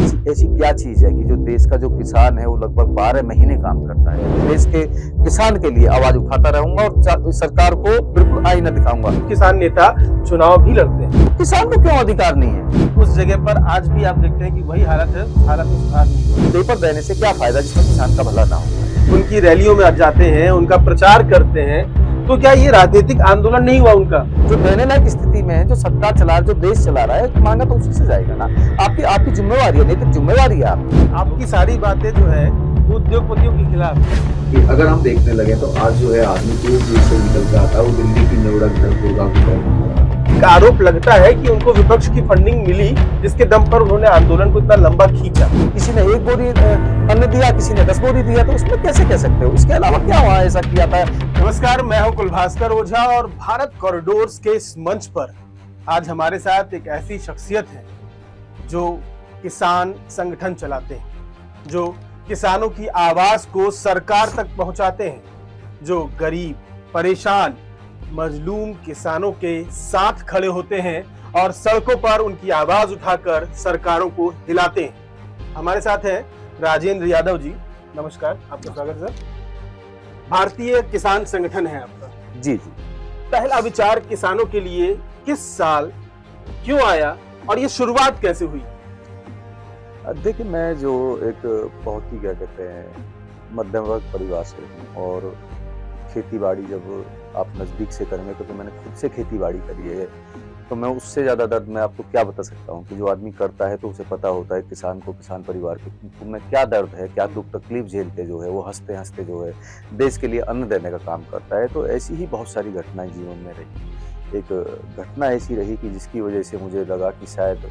ऐसी क्या चीज है कि जो देश का जो किसान है वो लगभग 12 महीने काम करता है। देश के किसान के लिए आवाज उठाता रहूंगा और सरकार को बिल्कुल आईना दिखाऊंगा। किसान नेता चुनाव भी लड़ते हैं, किसान को क्यों अधिकार नहीं है? उस जगह पर आज भी आप देखते हैं कि वही हालत है, हालत में सुधार नहीं हुआ। पेपर देने से क्या फायदा जिसमें किसान का भला ना हो। उनकी रैलियों में जाते हैं, उनका प्रचार करते हैं, तो क्या ये राजनीतिक आंदोलन नहीं हुआ उनका? जो देने लायक स्थिति में है, जो सरकार चला जो देश चला रहा है, मांगा तो उसी से जाएगा ना। आपकी जिम्मेवारी है, नैतिक जिम्मेवारी है आपकी सारी बातें जो है उद्योगपतियों के खिलाफ है। कि अगर हम देखने लगे तो आज जो है आदमी को दिल्ली से निकल के आता है, वो दिल्ली की नोएडा गुड़गांव की एक आरोप लगता है कि उनको विपक्ष की फंडिंग मिली, जिसके दम पर उन्होंने आंदोलन को इतना लंबा खींचा। किसी ने 1 बोरी अन्न दिया, किसी ने 10 बोरी दिया, तो उसमें कैसे कह सकते हो? इसके अलावा क्या वहाँ ऐसा किया था? नमस्कार, मैं हूं कुलभास्कर ओझा और भारत कॉरिडोर्स के इस मंच पर आज हमारे साथ एक ऐसी शख्सियत है जो किसान संगठन चलाते हैं, जो किसानों की आवाज को सरकार तक पहुंचाते हैं, जो गरीब, परेशान, मजलूम किसानों के साथ खड़े होते हैं और सड़कों पर उनकी आवाज उठाकर सरकारों को हिलाते हैं। हमारे साथ हैं राजेंद्र यादव जी। नमस्कार, आपका स्वागत सर। भारतीय किसान संगठन है आपका। जी जी। पहला विचार किसानों के लिए किस साल क्यों आया और ये शुरुआत कैसे हुई? देखिए, मैं जो एक बहुत ही क्या कहते हैं मध्यम वर्ग परिवार से हूँ और खेती बाड़ी जब आप नज़दीक से करेंगे तो मैंने खुद से खेती बाड़ी करी है, तो मैं उससे ज़्यादा दर्द मैं आपको क्या बता सकता हूँ कि जो आदमी करता है तो उसे पता होता है किसान को, किसान परिवार के में क्या दर्द है, क्या दुख तकलीफ झेल के जो है वो हंसते हंसते जो है देश के लिए अन्न देने का काम करता है। तो ऐसी ही बहुत सारी घटनाएं जीवन में रही। एक घटना ऐसी रही कि जिसकी वजह से मुझे लगा कि शायद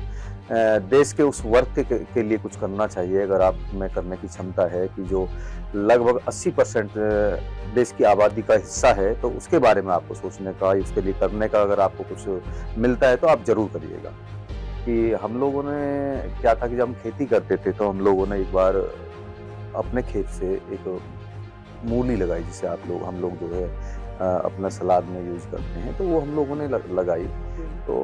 देश के उस वर्ग के लिए कुछ करना चाहिए। अगर आप में करने की क्षमता है कि जो लगभग 80% देश की आबादी का हिस्सा है, तो उसके बारे में आपको सोचने का, उसके लिए करने का अगर आपको कुछ मिलता है तो आप जरूर करिएगा। कि हम लोगों ने क्या था कि जब हम खेती करते थे तो हम लोगों ने एक बार अपने खेत से एक मूली लगाई, जिसे हम लोग जो है अपना सलाद में यूज करते हैं, तो वो हम लोगों ने लगाई। तो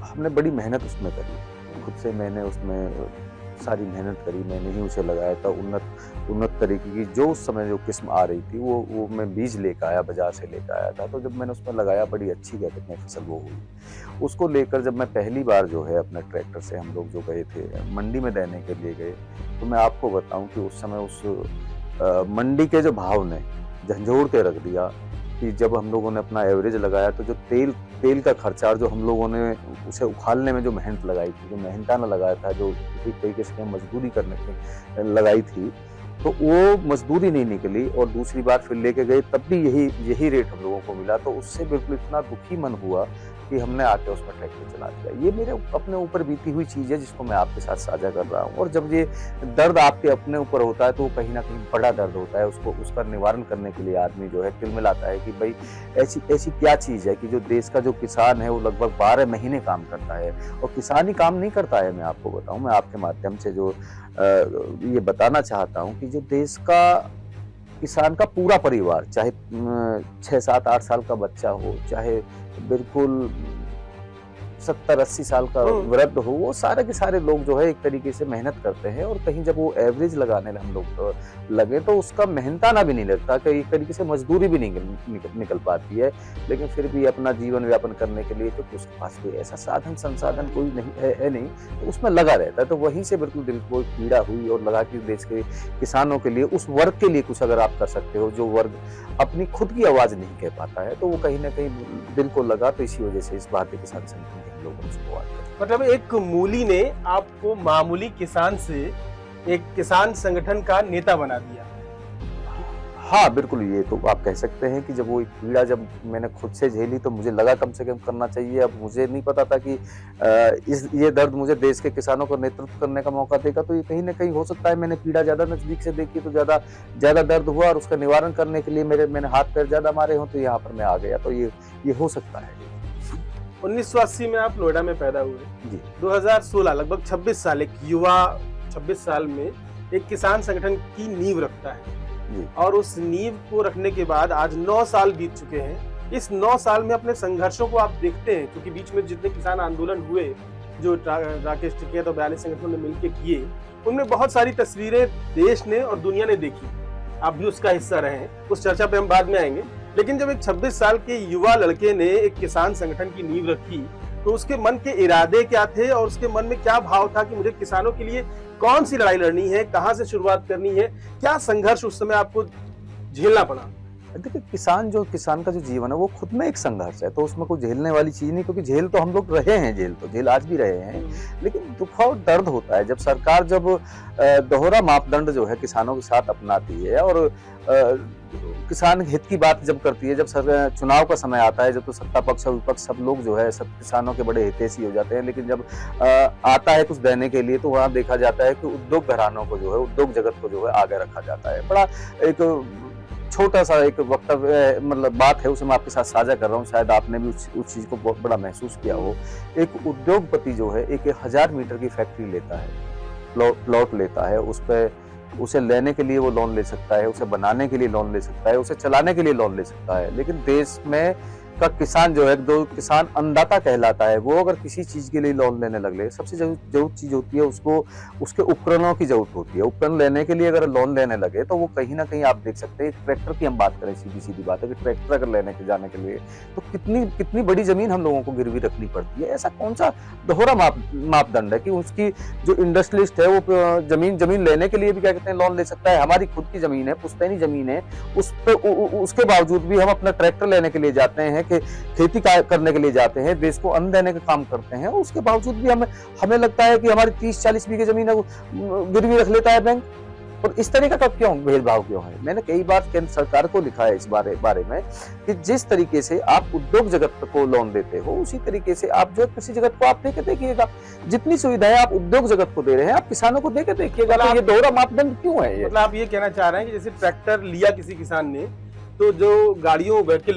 हमने बड़ी मेहनत उसमें करी, खुद से मैंने उसमें सारी मेहनत करी, मैंने ही उसे लगाया था। उन्नत तरीके की जो उस समय जो किस्म आ रही थी वो मैं बीज लेकर आया, बाजार से लेकर आया था। तो जब मैंने उसमें लगाया बड़ी अच्छी क्या कहते हैं फसल वो हुई। उसको लेकर जब मैं पहली बार जो है अपने ट्रैक्टर से हम लोग जो गए थे मंडी में देने के लिए गए, तो मैं आपको बताऊं कि उस समय उस मंडी के जो भाव ने झंझोड़ के रख दिया कि जब हम लोगों ने अपना एवरेज लगाया तो जो तेल का खर्चा और जो हम लोगों ने उसे उखाड़ने में जो मेहनत लगाई थी, जो मेहनताना लगाया था, जो एक तरीके से मजदूरी करने की लगाई थी, तो वो मजदूरी नहीं निकली। और दूसरी बार फिर लेके गए तब भी यही रेट हम लोगों को मिला। तो उससे बिल्कुल इतना दुखी मन हुआ कि हमने आके उसमें ट्रैक्टर चला दिया। ये मेरे अपने ऊपर बीती हुई चीज़ है जिसको मैं आपके साथ साझा कर रहा हूँ। और जब ये दर्द आपके अपने ऊपर होता है तो वो कहीं ना कहीं बड़ा दर्द होता है। उसका निवारण करने के लिए आदमी जो है तिलमिलाता है कि भाई ऐसी क्या चीज़ है कि जो देश का जो किसान है वो लगभग 12 महीने काम करता है। और किसान ही काम नहीं करता है, मैं आपको बताऊँ, मैं आपके माध्यम से जो ये बताना चाहता हूँ कि जो देश का किसान का पूरा परिवार, चाहे 6, 7, 8 साल का बच्चा हो, चाहे बिल्कुल 70-80 साल का वृद्ध हो, वो सारे के सारे लोग जो है एक तरीके से मेहनत करते हैं। और कहीं जब वो एवरेज लगाने हम लोग लगे तो उसका मेहनताना भी नहीं लगता, कि एक तरीके से मजदूरी भी नहीं निकल पाती है। लेकिन फिर भी अपना जीवन व्यापन करने के लिए तो उसके पास कोई ऐसा संसाधन कोई नहीं है नहीं, तो उसमें लगा रहता है। तो वहीं से बिल्कुल दिल को पीड़ा हुई और लगा कि देश के किसानों के लिए, उस वर्ग के लिए कुछ अगर आप कर सकते हो जो वर्ग अपनी खुद की आवाज नहीं कह पाता है, तो वो कहीं ना कहीं दिल को लगा। तो इसी वजह से इस भारतीय किसान संगठन के लोगों ने शुरुआत की। मतलब एक मूली ने आपको मामूली किसान से एक किसान संगठन का नेता बना दिया। हाँ बिल्कुल, ये तो आप कह सकते हैं कि जब वो एक पीड़ा जब मैंने खुद से झेली तो मुझे लगा कम से कम करना चाहिए। अब मुझे नहीं पता था कि ये दर्द मुझे देश के किसानों को नेतृत्व करने का मौका देगा। तो ये कहीं ना कहीं हो सकता है मैंने पीड़ा ज्यादा नजदीक से देखी तो ज्यादा दर्द हुआ, और उसका निवारण करने के लिए मैंने हाथ पैर ज्यादा मारे हो, तो यहाँ पर मैं आ गया। तो ये हो सकता है। 1980 में आप नोएडा में पैदा हुए जी। 2016 लगभग 26 साल, एक युवा 26 साल में एक किसान संगठन की नींव रखता है। और उस नींव को रखने के बाद आज 9 साल बीत चुके हैं। इस 9 साल में अपने संघर्षों को आप देखते हैं, क्योंकि बीच में जितने किसान आंदोलन हुए, जो राकेश टिकैत और 42 संगठनों ने मिलकर किए, उनमें बहुत सारी तस्वीरें देश ने और दुनिया ने देखी। आप भी उसका हिस्सा रहे हैं, उस चर्चा पे हम बाद में आएंगे। लेकिन जब एक 26 साल के युवा लड़के ने एक किसान संगठन की नींव रखी, तो उसके मन के इरादे क्या थे और उसके मन में क्या भाव था कि मुझे किसानों के लिए कौन सी लड़ाई लड़नी है, कहां से शुरुआत करनी है, क्या संघर्ष उस समय आपको झेलना पड़ा? देखिए, किसान का जो जीवन है वो खुद में एक संघर्ष है, तो उसमें कोई झेलने वाली चीज नहीं, क्योंकि झेल तो हम लोग रहे हैं, जेल आज भी रहे हैं। लेकिन दुख और दर्द होता है जब सरकार दोहरा मापदंड जो है किसानों के साथ अपनाती है और किसान हित की बात जब करती है। जब चुनाव का समय आता है, जब तो सत्ता पक्ष और विपक्ष सब लोग जो है सब किसानों के बड़े हितैषी हो जाते हैं, लेकिन जब आता है कुछ देने के लिए, तो वहाँ देखा जाता है कि उद्योग घरानों को जो है, उद्योग जगत को जो है आगे रखा जाता है। बड़ा एक छोटा सा एक वक्तव्य मतलब बात है, उसे मैं आपके साथ साझा कर रहा हूँ, शायद आपने भी उस चीज को बहुत बड़ा महसूस किया हो। एक उद्योगपति जो है 1000 मीटर की फैक्ट्री लेता है, प्लॉट लेता है, उसे लेने के लिए वो लोन ले सकता है, उसे बनाने के लिए लोन ले सकता है, उसे चलाने के लिए लोन ले सकता है। लेकिन देश में का किसान जो है, दो किसान अन्नदाता कहलाता है, वो अगर किसी चीज के लिए लोन लेने लगे, सबसे जरूरत चीज होती है उसको उसके उपकरणों की जरूरत होती है। उपकरण लेने के लिए अगर लोन लेने लगे तो वो कहीं ना कहीं आप देख सकते हैं, ट्रैक्टर की हम बात करें, सीधी बात है कि ट्रैक्टर अगर लेने के जाने के लिए तो कितनी बड़ी जमीन हम लोगों को गिरवी रखनी पड़ती है। ऐसा कौन सा दोहरा मापदंड है कि उसकी जो इंडस्ट्रियलिस्ट है वो जमीन लेने के लिए भी क्या कहते हैं लोन ले सकता है। हमारी खुद की जमीन है, पुश्तैनी जमीन है, उसके बावजूद भी हम अपना ट्रैक्टर लेने के लिए जाते हैं, कि खेती करने के लिए जाते हैं, देश को अन्न देने का काम करते हैं, उसके बावजूद भी हमें लगता है कि हमारी 30-40 बीघे जमीन गिरवी रख लेता है बैंक। और इस तरीके का क्यों भेदभाव क्यों है? मैंने कई बार केंद्र सरकार को लिखा है इस बारे में कि जिस तरीके से आप उद्योग जगत को लोन देते हो, उसी तरीके से आप जो कृषि जगत को आप देके देखिएगा। जितनी सुविधाएं आप उद्योग जगत को दे रहे हैं, आप किसानों को देके देखिएगा। तो ये दोहरा मापदंड क्यों है? मतलब आप ये कहना चाह रहे हैं कि जैसे ट्रैक्टर लिया किसी किसान ने, तो जो गाड़ियों व्हीकल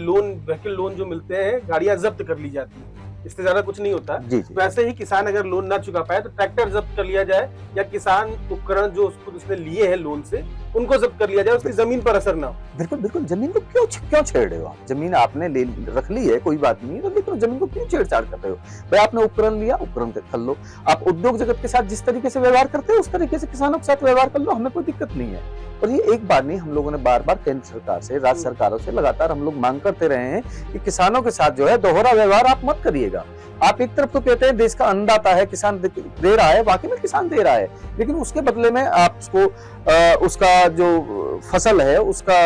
लोन जो मिलते हैं, गाड़ियां जब्त कर ली जाती हैं, इससे ज्यादा कुछ नहीं होता। वैसे ही किसान अगर लोन ना चुका पाए तो ट्रैक्टर जब्त कर लिया जाए, या किसान उपकरण जो उसने लिए हैं लोन से उनको जब्त कर लिया जाए, उसकी जमीन पर असर ना हो। बिल्कुल। जमीन को क्यों छेड़ रहे हो आप? जमीन आपने रख ली है, कोई बात नहीं, तो लेकिन जमीन को क्यों छेड़छाड़ कर रहे हो? भाई आपने उपकरण लिया, उपकरण कर लो। आप उद्योग जगत के साथ जिस तरीके से व्यवहार करते हो उस तरीके से किसानों के साथ व्यवहार कर लो, हमें कोई दिक्कत नहीं है। और ये एक बार नहीं, हम लोगों ने बार केंद्र सरकार से, राज्य सरकारों से लगातार हम लोग मांग करते रहे हैं कि किसानों के साथ जो है दोहरा व्यवहार आप मत करिएगा। आप एक तरफ तो कहते हैं देश का अन्नदाता है, किसान दे रहा है, वाकई में किसान दे रहा है, लेकिन उसके बदले में आप उसका जो फसल है उसका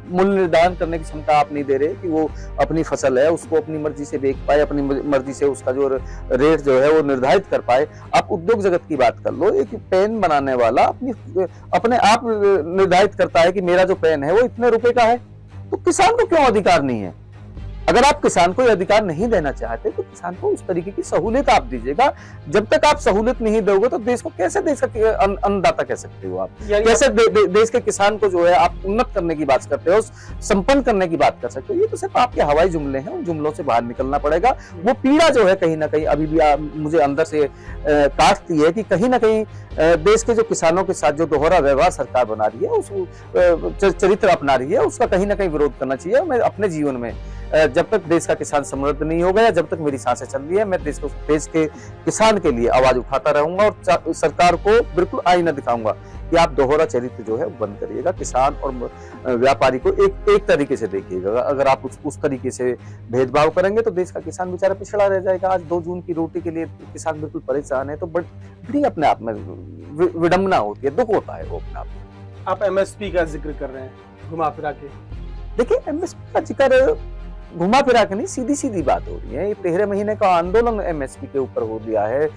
मूल्य निर्धारण करने की क्षमता आप नहीं दे रहे कि वो अपनी फसल है उसको अपनी मर्जी से बेच पाए, अपनी मर्जी से उसका जो रेट जो है वो निर्धारित कर पाए। आप उद्योग जगत की बात कर लो, एक पेन बनाने वाला अपने आप निर्धारित करता है कि मेरा जो पेन है वो इतने रुपए का है, तो किसान को क्यों अधिकार नहीं है? अगर आप किसान को यह अधिकार नहीं देना चाहते तो किसान को उस तरीके की सहूलियत आप दीजिएगा। जब तक आप सहूलियत नहीं दोगे तो देश को कैसे दे सकते, अन्नदाता कह सकते हो आप? कैसे देश के किसान को जो है आप उन्नत करने की बात करते हो, संपन्न करने की बात कर सकते हो? ये तो सिर्फ आपके हवाई जुमले हैं, उन जुमलों से बाहर निकलना पड़ेगा। वो पीड़ा जो है कहीं ना कहीं अभी भी मुझे अंदर से काटती है कि कहीं ना कहीं देश के जो किसानों के साथ जो दोहरा व्यवहार सरकार बना रही है, उस चरित्र अपना रही है, उसका कहीं ना कहीं विरोध करना चाहिए। मैं अपने जीवन में जब तक देश का किसान समृद्ध नहीं हो गया, जब तक मेरी सांसें चल रही है, मैं देश के किसान के लिए आवाज उठाता रहूंगा और सरकार को बिल्कुल आईना दिखाऊंगा कि आप दोहरा चरित्र जो है बंद करिएगा। किसान और व्यापारी को एक तरीके से देखिएगा। अगर आप उस तरीके से भेदभाव करेंगे तो देश का किसान बेचारा पिछड़ा रह जाएगा। आज 2 जून की रोटी के लिए किसान बिल्कुल परेशान है, तो बड़ी अपने आप में विडंबना होती है, दुख होता है वो अपने आप में। आप एमएसपी का जिक्र कर रहे हैं घुमा फिरा के। देखिए, एमएसपी का जिक्र घुमा फिरा के नहीं, सीधी बात हो रही है। ये 13 महीने का आंदोलन एमएसपी के ऊपर हो लिया है,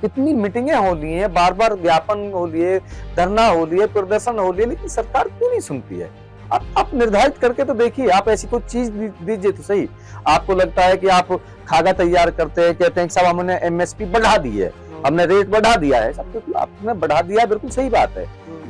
कितनी मीटिंगें हो ली हैं, बार ज्ञापन हो लिए, धरना हो लिए, प्रदर्शन हो लिए, लेकिन सरकार क्यों नहीं सुनती है? आप निर्धारित करके तो देखिए, आप ऐसी कोई चीज दीजिए तो सही। आपको लगता है कि आप खाका तैयार करते हैं, कहते हैं कि साहब हमने एमएसपी बढ़ा दी है, हमने रेट बढ़ा दिया है, सब कुछ आपने बढ़ा दिया, बिल्कुल सही बात है,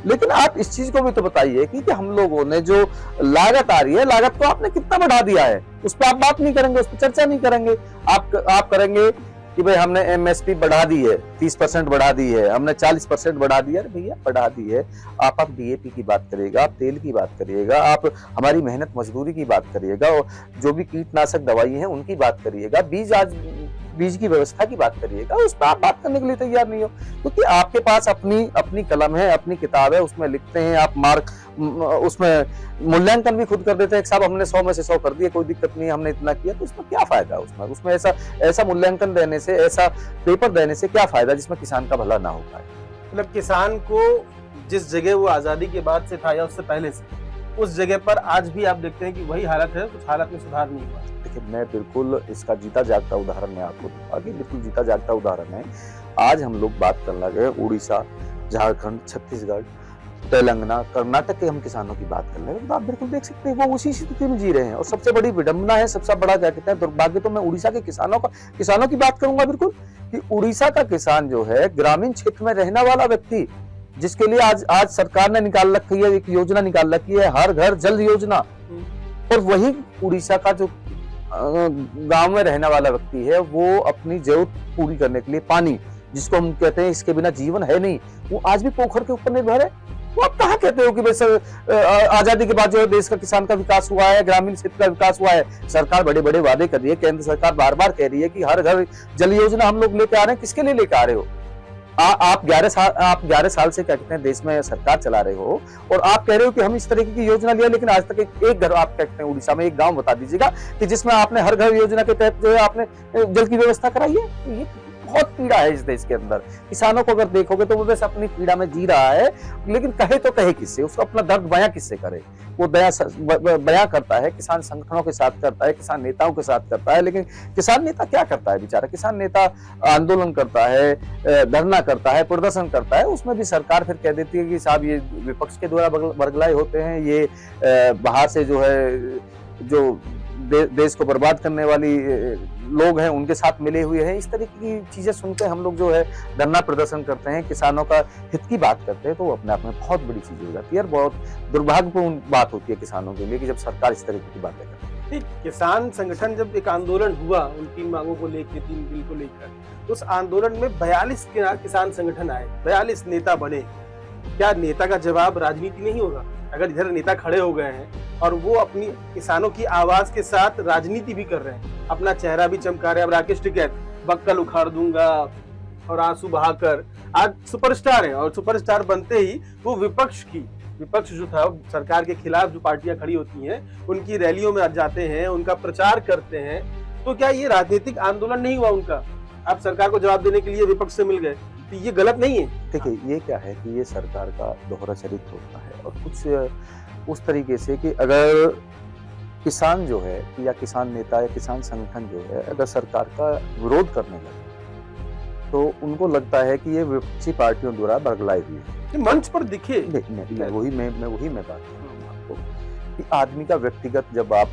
लेकिन आप इस चीज को भी तो बताइए कि हम लोगों ने जो लागत आ रही है, लागत को आपने कितना बढ़ा दिया है, उस पर आप बात नहीं करेंगे, उस पर चर्चा नहीं करेंगे। आप करेंगे कि भाई हमने एमएसपी बढ़ा दी है, 30% बढ़ा दी है, हमने 40% बढ़ा दिया। अरे भैया बढ़ा दी है, आप डीएपी की बात करिएगा, आप तेल की बात करिएगा, आप हमारी मेहनत मजदूरी की बात करिएगा, और जो भी कीटनाशक दवाई है उनकी बात करिएगा। बीज आज बीज की व्यवस्था की बात करिएगा, उस पर आप बात करने के लिए तैयार नहीं हो, क्योंकि आपके पास अपनी कलम है, अपनी किताब है, उसमें लिखते हैं आप, मार्क उसमें मूल्यांकन भी खुद कर देते हैं, साहब हमने 100 में से 100 कर दिए, कोई दिक्कत नहीं, हमने इतना किया। तो उसमें क्या फायदा है? उसमें ऐसा मूल्यांकन देने से, ऐसा पेपर देने से क्या फायदा जिसमें किसान का भला ना हो पाए? मतलब किसान को जिस जगह वो आजादी के बाद से था या उससे पहले से, उस जगह पर आज भी आप देखते हैं कि वही हालत है, कुछ हालत में सुधार नहीं हुआ। देखिए, मैं बिल्कुल इसका जीता जागता उदाहरण मैं आपको दूंगा कि बिल्कुल जीता जागता उदाहरण है। आज हम लोग बात करने लगे उड़ीसा, झारखंड, छत्तीसगढ़, तेलंगाना, कर्नाटक के हम किसानों की बात कर रहे हैं, तो आप बिल्कुल देख सकते हैं वो उसी स्थिति में जी रहे हैं। और सबसे बड़ी विडंबना है, सबसे बड़ा क्या कहते हैं दुर्भाग्य, तो मैं उड़ीसा के किसानों की बात करूंगा बिल्कुल, कि उड़ीसा का किसान जो है, ग्रामीण क्षेत्र में रहने वाला व्यक्ति, जिसके लिए आज सरकार ने निकाल रखी है, एक योजना निकाल रखी है, हर घर जल योजना, और वही उड़ीसा का जो गांव में रहने वाला व्यक्ति है, वो अपनी जरूरत पूरी करने के लिए पानी, जिसको हम कहते हैं इसके बिना जीवन है नहीं, वो आज भी पोखर के ऊपर निर्भर है। तो आप कहाँ कहते हो कि वैसे आजादी के बाद जो है देश का किसान का विकास हुआ है, ग्रामीण क्षेत्र का विकास हुआ है? सरकार बड़े बड़े वादे कर रही है, केंद्र सरकार बार बार कह रही है कि हर घर जल योजना हम लोग लेके आ रहे हैं। किसके लिए लेके आ रहे हो? आप 11 साल से क्या कहते हैं देश में सरकार चला रहे हो, और आप कह रहे हो कि हम इस तरीके की योजना लिया, लेकिन आज तक एक घर, आप कहते हैं उड़ीसा में एक गांव बता दीजिएगा कि जिसमें आपने हर घर योजना के तहत जो है आपने जल की व्यवस्था कराई है। तो ये बहुत पीड़ा है इस देश के अंदर। किसानों को अगर देखोगे तो वो बस अपनी पीड़ा में जी रहा है, लेकिन कहे तो कहे किससे? उसको अपना दर्द बयां किससे करे? वो बयां करता है, किसान संगठनों के साथ करता है, किसान नेताओं के साथ करता है, लेकिन किसान नेता क्या करता है बेचारा? किसान नेता आंदोलन करता है, धरना करता है, प्रदर्शन करता है, उसमें भी सरकार फिर कह देती है कि साहब ये विपक्ष के द्वारा बरगलाए होते हैं, ये बाहर से जो है जो देश को बर्बाद करने वाली लोग हैं उनके साथ मिले हुए हैं। इस तरीके की चीजें सुनकर हम लोग जो है धरना प्रदर्शन करते हैं, किसानों का हित की बात करते हैं, तो वो अपने आप में बहुत बड़ी चीज हो जाती है और बहुत दुर्भाग्यपूर्ण बात होती है किसानों के लिए कि जब सरकार इस तरीके की बातें करती है। किसान संगठन जब एक आंदोलन हुआ उन 3 मांगों को लेकर, 3 बिल को लेकर, उस आंदोलन में 42 किसान संगठन आए, 42 नेता बने। क्या नेता का जवाब राजनीति नहीं होगा? अगर इधर नेता खड़े हो गए हैं और वो अपनी किसानों की आवाज के साथ राजनीति भी कर रहे हैं, अपना चेहरा भी चमका रहे हैं। अब राकेश टिकैत बक्कल उखाड़ दूंगा और आंसू बहाकर आज सुपरस्टार है, और सुपरस्टार बनते ही वो विपक्ष जो था सरकार के खिलाफ जो पार्टियां खड़ी होती हैं उनकी रैलियों में जाते हैं, उनका प्रचार करते हैं। तो क्या ये राजनीतिक आंदोलन नहीं हुआ उनका? आप सरकार को जवाब देने के लिए विपक्ष से मिल गए, तो ये गलत नहीं है? देखिए, ये क्या है कि ये सरकार का दोहरा चरित्र होता है, और कुछ उस तरीके से कि अगर किसान जो है या किसान नेता या किसान संगठन जो है अगर सरकार का विरोध करने लगे तो उनको लगता है कि ये विपक्षी पार्टियों द्वारा बरगलाई हुई है। मंच पर दिखे। मैं वही बात कर रहा हूँ आपको कि आदमी का व्यक्तिगत, जब आप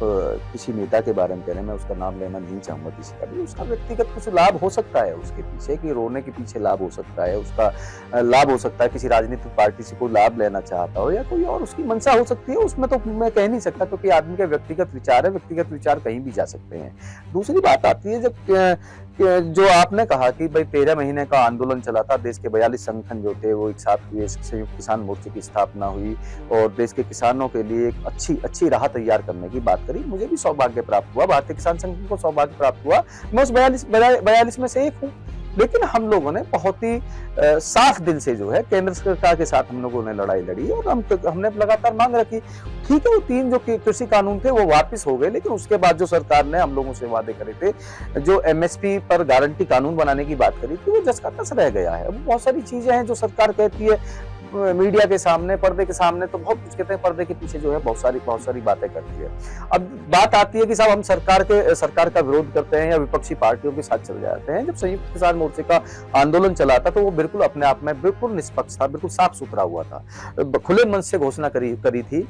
किसी नेता के बारे में कह रहे हैं, मैं उसका नाम लेना नहीं चाहूंगा किसी का भी, उसका व्यक्तिगत कुछ लाभ हो सकता है उसके पीछे, कि रोने के पीछे लाभ हो सकता है, उसका लाभ हो सकता है किसी राजनीतिक पार्टी से कोई लाभ लेना चाहता हो या कोई और उसकी मंशा हो सकती है, उसमें तो मैं कह नहीं सकता, क्योंकि आदमी का व्यक्तिगत विचार है, व्यक्तिगत विचार कहीं भी जा सकते हैं। दूसरी बात आती है जब जो आपने कहा कि भाई 13 महीने का आंदोलन चला था, देश के 42 संगठन जो थे वो एक साथ हुए, संयुक्त किसान मोर्चे की स्थापना हुई और देश के किसानों के लिए एक अच्छी राह तैयार करने की बात करी। मुझे भी सौभाग्य प्राप्त हुआ, भारतीय किसान संगठन को सौभाग्य प्राप्त हुआ, मैं उस 42 में से एक हूँ। लेकिन हम लोगों ने बहुत ही साफ दिल से जो है केंद्र सरकार के साथ हम लोगों ने लड़ाई लड़ी और हमने लगातार मांग रखी। ठीक है, वो 3 जो कृषि कानून थे वो वापस हो गए, लेकिन उसके बाद जो सरकार ने हम लोगों से वादे करे थे, जो MSP पर गारंटी कानून बनाने की बात करी थी, वो जस का तस रह गया है। बहुत सारी चीजें हैं जो सरकार कहती है मीडिया के सामने, पर्दे के सामने तो बहुत कुछ कहते हैं, पर्दे के पीछे जो है बहुत सारी बातें करती है। अब बात आती है कि साहब हम सरकार का विरोध करते हैं या विपक्षी पार्टियों के साथ चले जाते हैं। जब संयुक्त किसान मोर्चे का आंदोलन चला था तो वो बिल्कुल अपने आप में बिल्कुल निष्पक्ष था, बिल्कुल साफ सुथरा हुआ था। खुले मन से घोषणा करी थी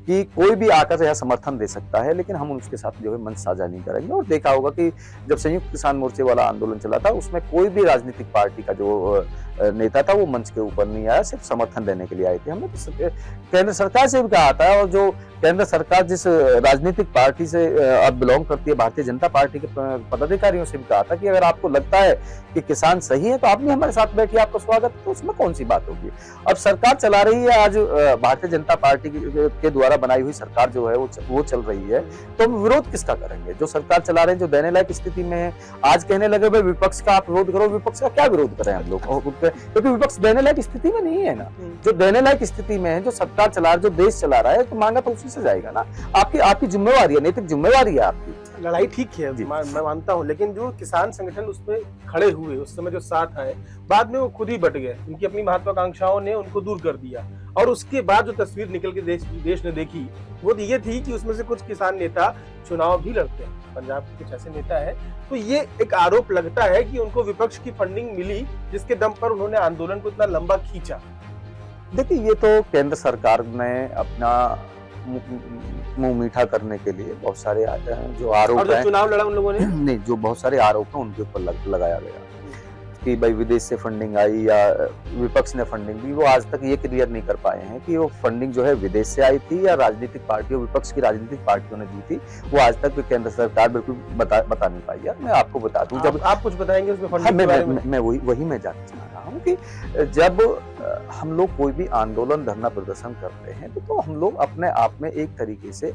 कि कोई भी आकर यहाँ समर्थन दे सकता है, लेकिन हम उसके साथ जो है मंच साझा नहीं करेंगे। और देखा होगा कि जब संयुक्त किसान मोर्चे वाला आंदोलन चला था उसमें कोई भी राजनीतिक पार्टी का जो नेता था वो मंच के ऊपर नहीं आया, सिर्फ समर्थन देने के लिए आए थे। हमने तो केंद्र सरकार से भी कहा था, और जो केंद्र सरकार जिस राजनीतिक पार्टी से अब बिलोंग करती है, भारतीय जनता पार्टी के पदाधिकारियों से भी कहा था कि अगर आपको लगता है कि किसान सही है तो आप भी हमारे साथ बैठिए, आपका स्वागत है, तो उसमें कौन सी बात होगी। अब सरकार चला रही है, आज भारतीय जनता पार्टी के द्वारा बनाई हुई सरकार जो है वो चल रही है, तो हम विरोध किसका करेंगे। जो सरकार चला रहे हैं, जो देने लायक स्थिति में है, आज कहने लगे भाई विपक्ष का आप विरोध करो, विपक्ष का क्या विरोध करें हम लोग, क्योंकि विपक्ष देने लायक स्थिति में नहीं है ना। जो देने लायक स्थिति में है, जो सरकार चला रहा है, जो देश चला रहा है, तो मांगा तो उसी से जाएगा ना। आपकी जिम्मेवारी है, नैतिक जिम्मेवारी है आपकी। लड़ाई ठीक है, मैं मानता हूँ, लेकिन जो किसान संगठन उसमें खड़े हुए, उस समय जो साथ आए, बाद में वो खुद ही बट गए, उनकी अपनी महत्वाकांक्षाओं ने उनको दूर कर दिया। और उसके बाद जो तस्वीर निकल के देश ने देखी वो ये थी कि उसमें से कुछ किसान नेता चुनाव भी लड़ते हैं, पंजाब के कुछ ऐसे नेता है। तो ये एक आरोप लगता है कि उनको विपक्ष की फंडिंग मिली, जिसके दम पर उन्होंने आंदोलन को इतना लंबा खींचा। देखिए, ये तो केंद्र सरकार ने अपना मुंह मीठा करने के लिए बहुत सारे जो आरोप और जो चुनाव लड़ा उन लोगों ने नहीं, जो बहुत सारे आरोप हैं उनके ऊपर लगाया गया कि भाई विदेश से फंडिंग आई या विपक्ष ने फंडिंग दी। वो आज तक ये क्लियर नहीं कर पाए हैं कि वो फंडिंग जो है विदेश से आई थी या राजनीतिक पार्टियों, विपक्ष की राजनीतिक पार्टियों ने दी थी। वो आज तक केंद्र सरकार बिल्कुल बता नहीं पाई है। मैं आपको बता दूं, जब आप कुछ बताएंगे उसमें फंडिंग के बारे में? मैं वही मैं जानना चाह रहा हूँ कि जब हम लोग कोई भी आंदोलन, धरना प्रदर्शन करते हैं तो हम लोग अपने आप में एक तरीके से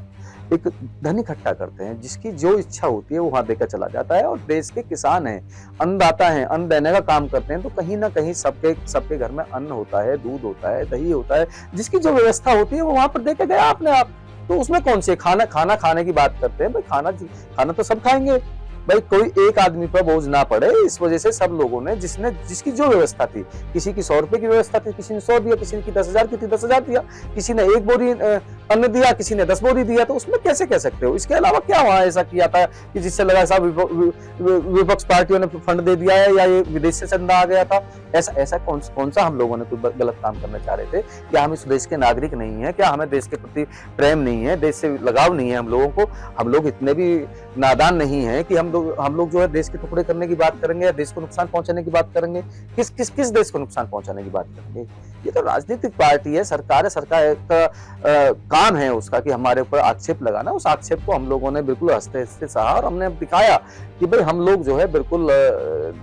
एक धन इकट्ठा करते हैं, जिसकी जो इच्छा होती है वो वहां देकर चला जाता है। और देश के किसान हैं, अन्नदाता हैं, अन्न देने का काम करते हैं, तो कहीं ना कहीं सबके घर में अन्न होता है, दूध होता है, दही होता है, जिसकी जो व्यवस्था होती है वो वहां पर देके गया अपने आप। तो उसमें कौन से खाना खाने की बात करते हैं भाई, खाना तो सब खाएंगे भाई, कोई एक आदमी पर बोझ ना पड़े। इस वजह से सब लोगों ने जिसकी जो व्यवस्था थी, किसी की 100 रुपए की व्यवस्था थी, किसी ने 100 दिया, किसी की 10,000 की थी 10,000 दिया, किसी ने 1 बोरी अन्न दिया, किसी ने 10 बोरी दिया। तो उसमें कैसे कह सकते हो? इसके अलावा क्या वहां ऐसा किया था कि जिससे लगा साहब विपक्ष पार्टियों ने फंड दे दिया है या ये विदेश से चंदा आ गया था? ऐसा कौन सा हम लोगों ने कोई गलत काम करना चाह रहे थे? क्या हम इस देश के नागरिक नहीं है? क्या हमें देश के प्रति प्रेम नहीं है, देश से लगाव नहीं है हम लोगों को? हम लोग इतने भी नादान नहीं है कि हम लोग जो है देश के टुकड़े करने की बात करेंगे या देश को नुकसान पहुंचाने की बात करेंगे। किस देश को नुकसान पहुंचाने की बात करेंगे? ये तो राजनीतिक पार्टी है, सरकार है, सरकार का काम है उसका कि हमारे ऊपर आक्षेप लगाना। उस आक्षेप को हम लोगों ने बिल्कुल हंसते हंसते सहा और हमने दिखाया कि भाई हम लोग जो है बिल्कुल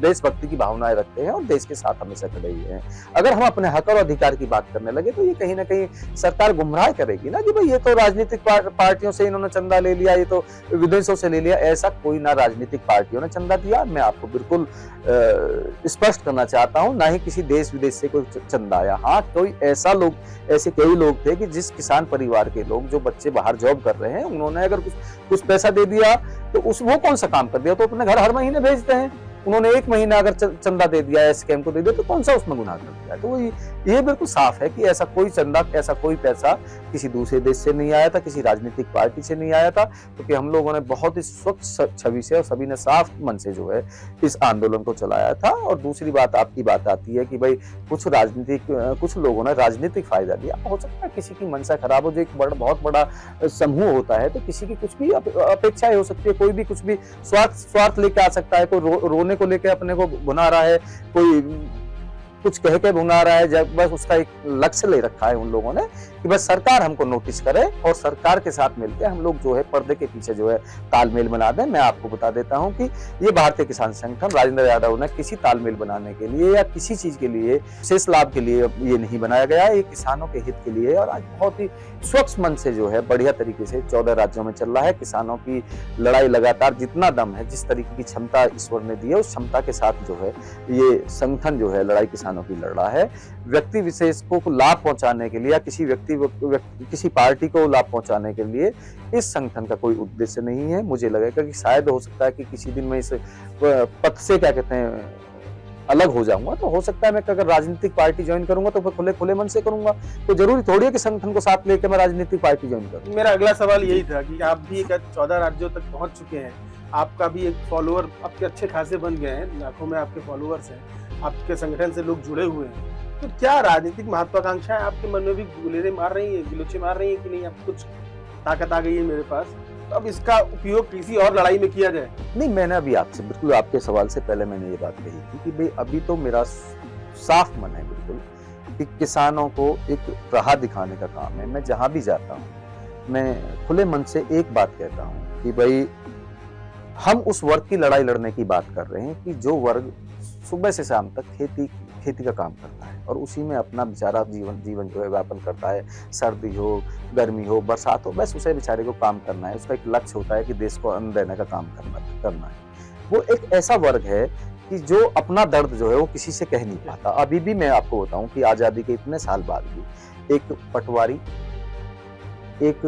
देशभक्ति की भावनाएं रखते हैं और देश के साथ हमेशा खड़े हुए हैं। अगर हम अपने हक और अधिकार की बात करने लगे तो ये कहीं ना कहीं सरकार गुमराह करेगी ना कि भाई ये तो राजनीतिक पार्टियों से इन्होंने चंदा ले लिया, ये तो विदेशों से ले लिया। ऐसा कोई ना राजनीतिक पार्टियों ने चंदा दिया, मैं आपको बिल्कुल स्पष्ट करना चाहता हूं, ना ही किसी देश विदेश से कोई चंदा आया। हाँ, ऐसे कई लोग थे कि जिस किसान परिवार के लोग, जो बच्चे बाहर जॉब कर रहे हैं, उन्होंने अगर कुछ पैसा दे दिया तो वो कौन सा काम कर दिया? तो अपने घर हर महीने भेजते हैं। उन्होंने 1 महीना अगर चंदा दे दिया है, स्कैम को दे दिया, तो कौन सा उसमें गुनाह कर दिया? तो ये बिल्कुल साफ है कि ऐसा कोई चंदा, ऐसा कोई पैसा किसी दूसरे देश से नहीं आया था, किसी राजनीतिक पार्टी से नहीं आया था, क्योंकि हम लोगों ने बहुत ही स्वच्छ छवि से और सभी ने साफ मन से जो है इस आंदोलन को चलाया था। और दूसरी बात आपकी बात आती है कि भाई कुछ लोगों ने राजनीतिक फायदा लिया। हो सकता है किसी की मनसा खराब हो, जो एक बहुत बड़ा समूह होता है, तो किसी की कुछ भी अपेक्षाएं हो सकती है, कोई भी कुछ भी स्वार्थ लेके आ सकता है। कोई रोने को लेके अपने को भुना रहा है, कोई कुछ कह के भुना रहा है, जब बस उसका एक लक्ष्य ले रखा है उन लोगों ने कि बस सरकार हमको नोटिस करे और सरकार के साथ मिलकर हम लोग जो है पर्दे के पीछे जो है तालमेल बना दें। मैं आपको बता देता हूं कि ये भारतीय किसान संगठन राजेंद्र यादव ने किसी तालमेल बनाने के लिए या किसी चीज के लिए, विशेष लाभ के लिए ये नहीं बनाया गया है। ये किसानों के हित के लिए, और आज बहुत ही स्वच्छ मन से जो है बढ़िया तरीके से 14 राज्यों में चल रहा है। किसानों की लड़ाई लगातार, जितना दम है, जिस तरीके की क्षमता ईश्वर ने दी है, उस क्षमता के साथ जो है ये संगठन जो है लड़ाई किसानों की लड़ रहा है। व्यक्ति विशेष को लाभ पहुंचाने के लिए या किसी पार्टी को लाभ पहुंचाने के लिए इस संगठन का कोई उद्देश्य नहीं है। मुझे लगेगा कि शायद हो सकता है कि किसी दिन मैं इस पद से क्या कहते हैं अलग हो जाऊंगा, तो हो सकता है मैं अगर राजनीतिक पार्टी ज्वाइन करूंगा तो खुले मन से करूंगा। तो जरूरी थोड़ी है कि संगठन को साथ लेकर मैं राजनीतिक पार्टी ज्वाइन करूं। मेरा अगला सवाल यही था कि आप भी 14 राज्यों तक पहुंच चुके हैं, आपका भी एक फॉलोअर आपके अच्छे खासे बन गए हैं, लाखों में आपके फॉलोअर्स हैं, आपके संगठन से लोग जुड़े हुए हैं। तो क्या राजनीतिक महत्वाकांक्षाएं आपके मन में भी गुलेरे मार रही है, गिलोचे मार रही है कि नहीं, अब कुछ ताकत आ गई है मेरे पास, तो अब इसका उपयोग किसी और लड़ाई में किया जाए? नहीं, मैंने अभी आपसे बिल्कुल आपके सवाल से पहले मैंने ये बात कही थी कि भाई अभी तो मेरा साफ मन है बिल्कुल कि किसानों को एक राह दिखाने का काम है। मैं जहां भी जाता हूं मैं खुले मन से एक बात कहता हूं कि भाई हम उस वर्ग की लड़ाई लड़ने की बात कर रहे हैं कि जो वर्ग सुबह से शाम तक खेती का काम करता है और उसी में अपना बेचारा जीवन जो है व्यापन करता है। सर्दी हो, गर्मी हो, बरसात हो, बस उसे बेचारे को काम करना है। उसका एक लक्ष्य होता है कि देश को अन्न देने का काम करना है। वो एक ऐसा वर्ग है कि जो अपना दर्द जो है वो किसी से कह नहीं पाता। अभी भी मैं आपको बताऊं कि आजादी के इतने साल बाद भी एक पटवारी, एक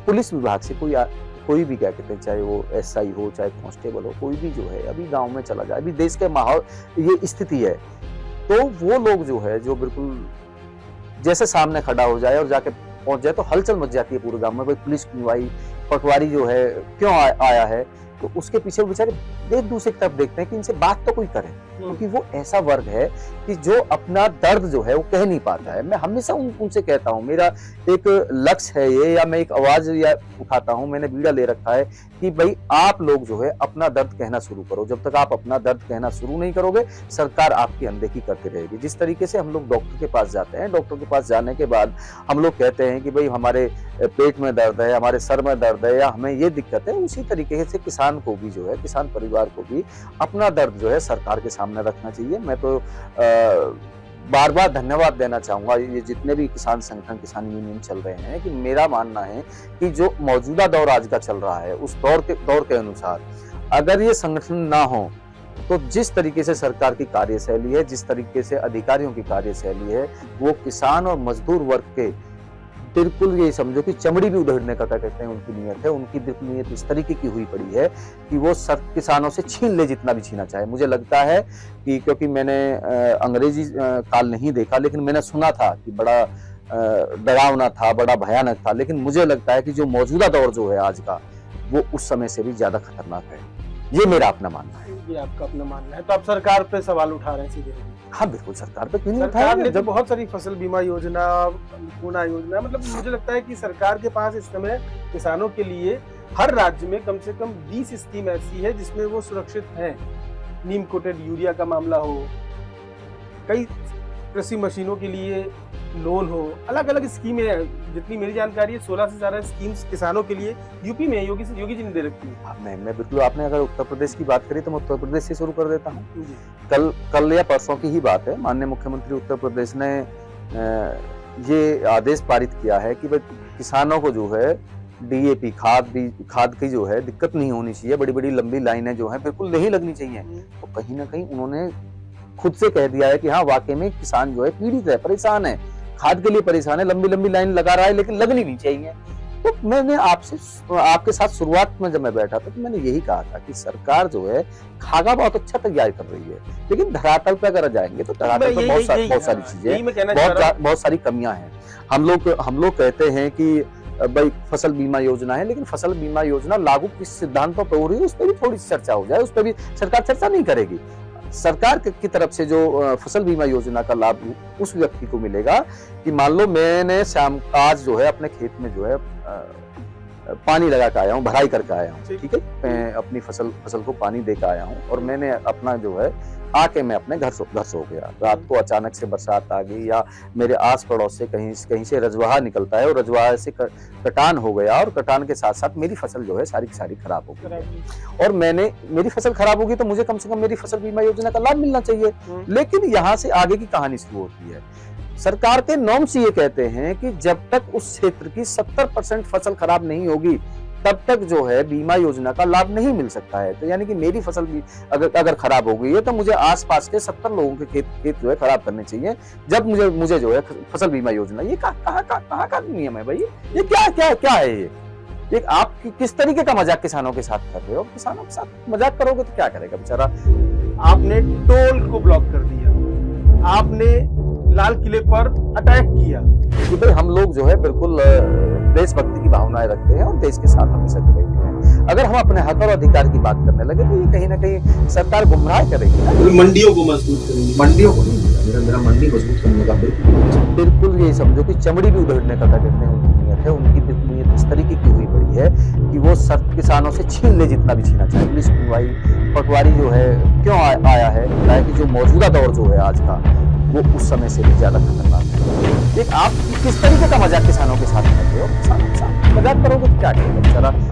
पुलिस विभाग से कोई भी क्या कहते हैं, चाहे वो एसआई हो, चाहे कांस्टेबल हो, कोई भी जो है अभी गांव में चला जाए, अभी देश के माहौल ये स्थिति है, तो वो लोग जो है जो बिल्कुल जैसे सामने खड़ा हो जाए और जाके पहुंच जाए तो हलचल मच जाती है पूरे गांव में। भाई पुलिस क्यों आई, पटवारी जो है क्यों आया है, तो उसके पीछे वो बेचारे एक दूसरे की तरफ देखते हैं कि इनसे बात तो कोई करे, क्योंकि वो ऐसा वर्ग है कि जो अपना दर्द जो है वो कह नहीं पाता है। मैं हमेशा उनसे कहता हूँ, मेरा एक लक्ष्य है ये, या मैं एक आवाज या उठाता हूँ, मैंने बीड़ा ले रखा है कि भाई आप लोग जो है अपना दर्द कहना शुरू करो। जब तक आप अपना दर्द कहना शुरू नहीं करोगे सरकार आपकी अनदेखी करती रहेगी। जिस तरीके से हम लोग डॉक्टर के पास जाते हैं, डॉक्टर के पास जाने के बाद हम लोग कहते हैं कि भाई हमारे पेट में दर्द है, हमारे सर में दर्द है, या हमें ये दिक्कत है, उसी तरीके से किसान को भी जो है, किसान परिवार को भी अपना दर्द जो है सरकार के सामने रखना चाहिए। मैं तो बार बार धन्यवाद देना चाहूंगा ये जितने भी किसान संगठन, किसान यूनियन चल रहे हैं, कि मेरा मानना है कि जो मौजूदा दौर आज का चल रहा है उस दौर के अनुसार अगर ये संगठन ना हो तो जिस तरीके से सरकार की कार्यशैली है, जिस तरीके से अधिकारियों की कार्यशैली है, वो किसान और मजदूर वर्ग के बिल्कुल ये समझो कि चमड़ी भी उधेड़ने का क्या कहते हैं उनकी नीयत है। उनकी बिल्कुल नीयत इस तरीके की हुई पड़ी है कि वो सब किसानों से छीन ले जितना भी छीना चाहे। मुझे लगता है कि क्योंकि मैंने अंग्रेजी काल नहीं देखा, लेकिन मैंने सुना था कि बड़ा डरावना था, बड़ा भयानक था, लेकिन मुझे लगता है कि जो मौजूदा दौर जो है आज का, वो उस समय से भी ज्यादा खतरनाक है। ये मेरा अपना मानना है। ये आपका अपना मानना है, तो आप सरकार पे सवाल उठा रहे हैं सीधे? हाँ बिल्कुल, सरकार पे क्यों नहीं सरकार ने उठाएंगे? तो बहुत सारी फसल बीमा योजना, अन्नपूर्णा योजना, मतलब मुझे लगता है कि सरकार के पास इस समय किसानों के लिए हर राज्य में कम से कम 20 स्कीम ऐसी है जिसमें वो सुरक्षित हैं। नीम कोटेड यूरिया का मामला हो, कई कृषि मशीनों के लिए लोन हो, अलग अलग स्कीमें हैं। जितनी मेरी जानकारी है 16 से ज्यादा स्कीम्स किसानों के लिए यूपी में योगी जी ने दे रखी है। मैं बिल्कुल, आपने अगर उत्तर प्रदेश की बात करी तो मैं उत्तर प्रदेश से शुरू कर देता हूँ। कल या परसों की ही बात है, माननीय मुख्यमंत्री उत्तर प्रदेश ने ये आदेश पारित किया है कि भाई किसानों को जो है डीएपी खाद की जो है दिक्कत नहीं होनी चाहिए। बड़ी बड़ी लंबी लाइनें जो है बिल्कुल नहीं लगनी चाहिए। तो कहीं ना कहीं उन्होंने खुद से कह दिया है कि हाँ वाकई में किसान जो है पीड़ित है, परेशान है, खाद के लिए परेशान है, लंबी लंबी लाइन लगा रहा है, लेकिन लगनी नहीं चाहिए। तो मैंने आपके साथ शुरुआत में जब मैं बैठा था तो मैंने यही कहा था कि सरकार जो है खाका बहुत अच्छा तैयार कर रही है, लेकिन धरातल पे अगर जाएंगे तो धरातल पे बहुत सारी चीजें, बहुत सारी कमियां हैं। हम लोग कहते हैं कि भाई फसल बीमा योजना है, लेकिन फसल बीमा योजना लागू किस सिद्धांतों पर हो रही है उस पर भी थोड़ी चर्चा हो जाए। उस पर भी सरकार चर्चा नहीं करेगी। सरकार की तरफ से जो फसल बीमा योजना का लाभ उस व्यक्ति को मिलेगा कि मान लो मैंने आज जो है अपने खेत में जो है पानी लगा के आया हूँ, भराई करके आया हूँ, ठीक है, मैं अपनी फसल को पानी दे के आया हूँ और मैंने अपना जो है आके मैं अपने घर सो गया। रात को अचानक से बरसात आ गई या मेरे आस पड़ोस से कहीं से रजवाहा निकलता है और रजवाहा से कटान हो गया और कटान के साथ साथ मेरी फसल जो है सारी की सारी खराब हो गई और मेरी फसल खराब होगी तो मुझे कम से कम मेरी फसल बीमा योजना का लाभ मिलना चाहिए। लेकिन यहाँ से आगे की कहानी शुरू होती है। सरकार के नॉर्म्स ये कहते हैं कि जब तक उस क्षेत्र की 70% फसल खराब नहीं होगी तब तक जो है बीमा योजना का लाभ नहीं मिल सकता है। तो यानी कि मेरी फसल भी अगर खराब हो गई है तो मुझे आसपास के 70 लोगों के खेत जो है खराब करने चाहिए जब मुझे जो है फसल बीमा योजना। ये कहाँ का नियम है भाई? ये क्या है ये आप किस तरीके का मजाक किसानों के साथ कर रहे हो? किसानों के साथ मजाक करोगे तो क्या करेगा बेचारा? आपने टोल को ब्लॉक कर दिया, आपने लाल किले पर अटैक किया। कि भाई हम लोग जो है बिल्कुल देशभक्ति की भावनाएं रखते हैं और देश के साथ हमेशा खड़े हुए हैं। अगर हम अपने हक और अधिकार की बात करने लगे तो ये कहीं ना कहीं सरकार गुमराह करेगी ना। मंडियों को मजबूत करेंगे, मंडियों को नहीं, मेरा मंडी मजबूत करने का बिल्कुल ये समझो कि चमड़ी भी उधेड़ने का क्या कहते हैं उनकी नीयत है उनकी नीयत इस तरीके की हुई पड़ी है कि वो सब किसानों से छीन ले जितना भी छीना चाहे। पुलिस सुनवाई पटवारी जो है क्यों आया है, कि जो मौजूदा दौर जो है आज का, वो उस समय से भी ज्यादा खतरनाक है। एक आप किस तरीके का मजाक किसानों के साथ करते हो? किसानों के साथ मजाक करोगे तो क्या करेगा बेचारा?